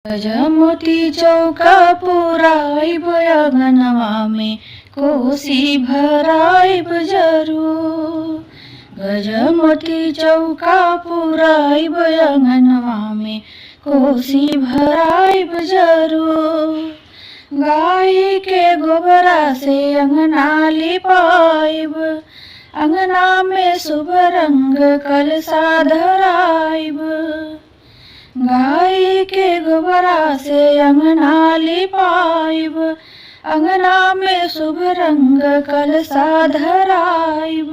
गजमोती चौका पुराइब अंगनवा में कोसी भराइब जरूर। गजमोती चौका पुराइब अंगनवा में कोसी भराइब जरूर। गाय के गोबरा से अंगना लिपाइब, अंगना में शुभ रंग कलसा धराइब। गाय के गोबरा से अंगना लिपाइब, अंगना में शुभ रंग कलसा धराइब।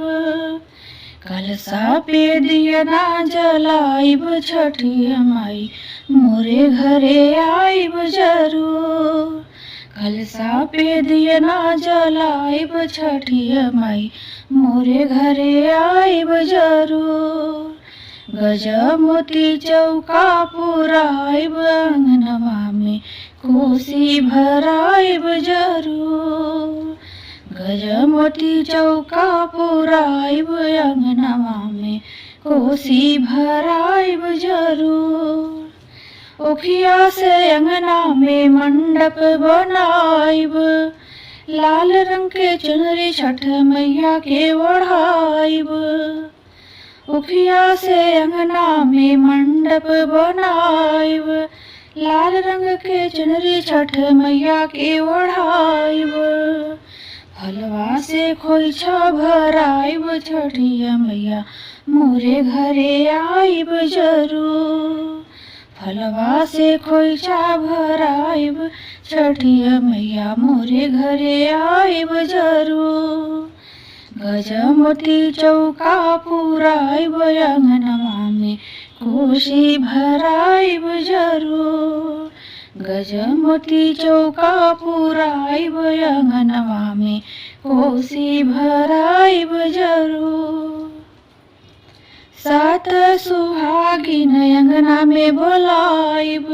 कलसा पे दिया ना जलाइब, छठी माई मोरे घरे आइब जरूर। कलसा पे दिया ना जलाइब, छठी माई मोरे घरे आइब जरूर। गजमोती चौका पुराइब अंगनवा में कोसी भराइब जरूर। गजमोती चौका पुराइब अंगनवा में कोसी भराइब जरूर। ओखिया से अंगना में मंडप बनाइब, लाल रंग के चुनरी छठ मैया के ओढ़ाइब। उखिया से अंगना में मंडप बनाइब, लाल रंग के चुनरी छठ मैया के ओढ़ाइब। फलवा से खोइछा भराइब, छठिया मैया मोरे घरे आइब जरूर। फलवा से खोइछा भराइब, छठिया मैया मोरे घरे आइब जरूर। गजमोती चौका पुराइब अंगनवा में कोसी भराइब जरूर। गजमोती चौका पुराइब अंगनवा में कोसी भराइब जरूर। सात सुहागिन अंगना में बोलाइब,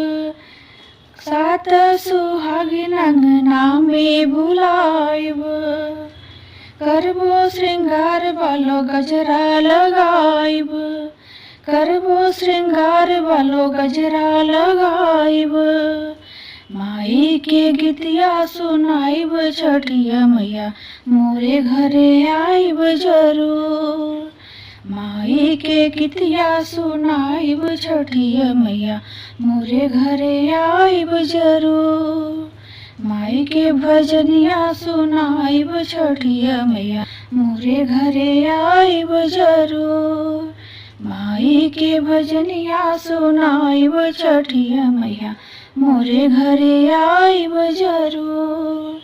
सात सुहागिन अंगना में बुलाइब। करबो श्रृंगार वालो गजरा लगाइब, करबो श्रृंगार वालो गजरा लगाइब। माई के गीतिया सुनाइब, छठिया मैया मोरे घरे आइब जरूर। माई के गीतिया सुनाइब, छठिया मैया मोरे घरे आइब जरूर। माई के भजनिया सुनाइब, छठिया मैया मोरे घरे आइब जरूर। माई के भजनिया सुनाइब, छठिया मैया मोरे घरे आइब जरूर।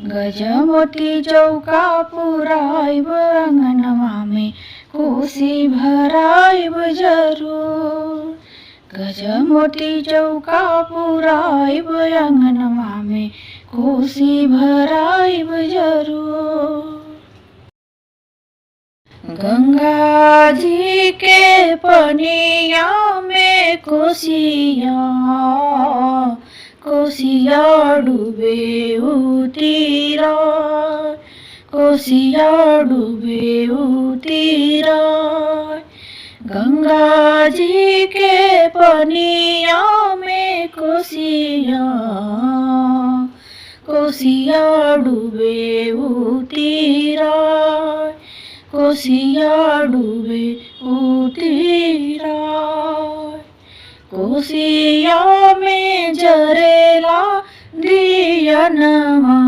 गजमोती चौका पुराइब अंगनवा में कोसी भराइब जरूर। गजमोती चौका पुराइब अंगनवा में कोसी भराइब जरूर। गंगा जी के पनिया में कोसिया, कोसिया डूबे उतीरा, कोसिया डूबे उतीरा। गंगा जी के पनिया में कोसिया, कोसिया डूबे उतीरा, कोसिया डूबे उतीरा। कोसिया में जरेला दियनवा,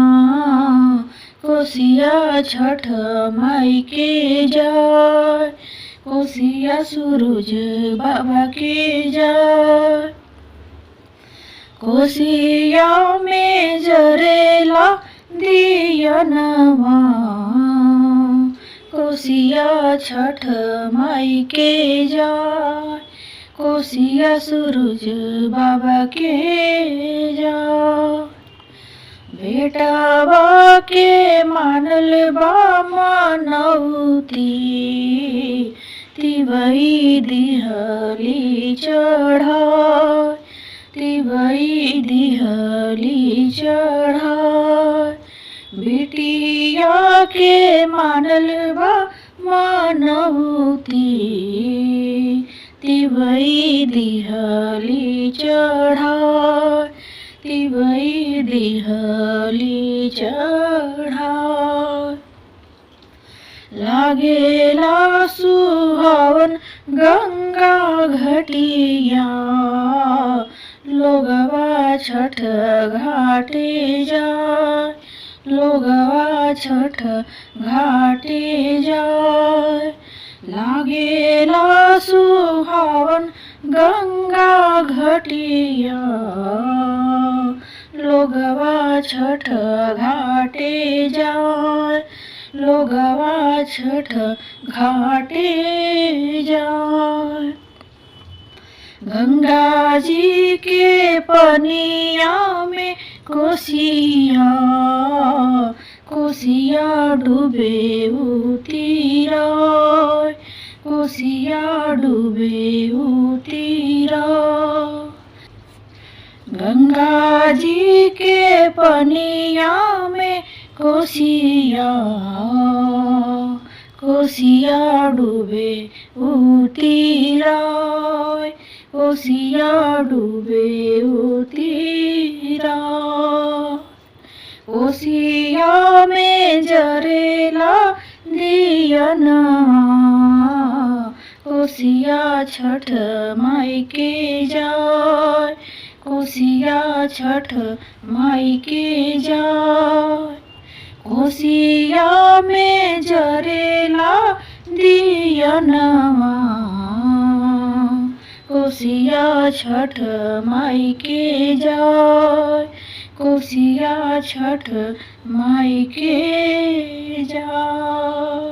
कोसिया छठ माई के जाय, कोसिया सूरज बाबा के जाय। कोसिया में जरेला दियनवा, कोसिया छठ माई के जाय, कोसिया सूरज बाबा के जाय। बेटवा के मानल बा मनौती, तिवई दिहली चढ़ाय, तिवई दिहली चढ़ाय। बिटिया के मानल बा मनौती, तिवई दिहली चढ़ाय। तिवई दिहली चढ़ाय। लागेला सुहावन गंगा घटिया, लोगवा छठ घाटे जाय, लोगवा छठ घाटे जाय। लागेला सुहावन गंगा घटिया, लोगवा छठ घाटे जाय, लोगवा छठ घाटे जाय। गंगा जी के पनिया में कोसिया, कोसिया डूबे उतीराय, कोसिया डूबे उतीराय। गंगा जी के पनिया में कोसिया, कोसिया डूबे उतीराय, कोसिया डूबे उतीराय। कोसिया में जरेला दियना, कोसिया छठ माई के जाय, कोसिया छठ माई के जाय। कोसिया में जरेला दियनवा, कोसिया छठ माई के जाय, कोसिया छठ माई के जाय।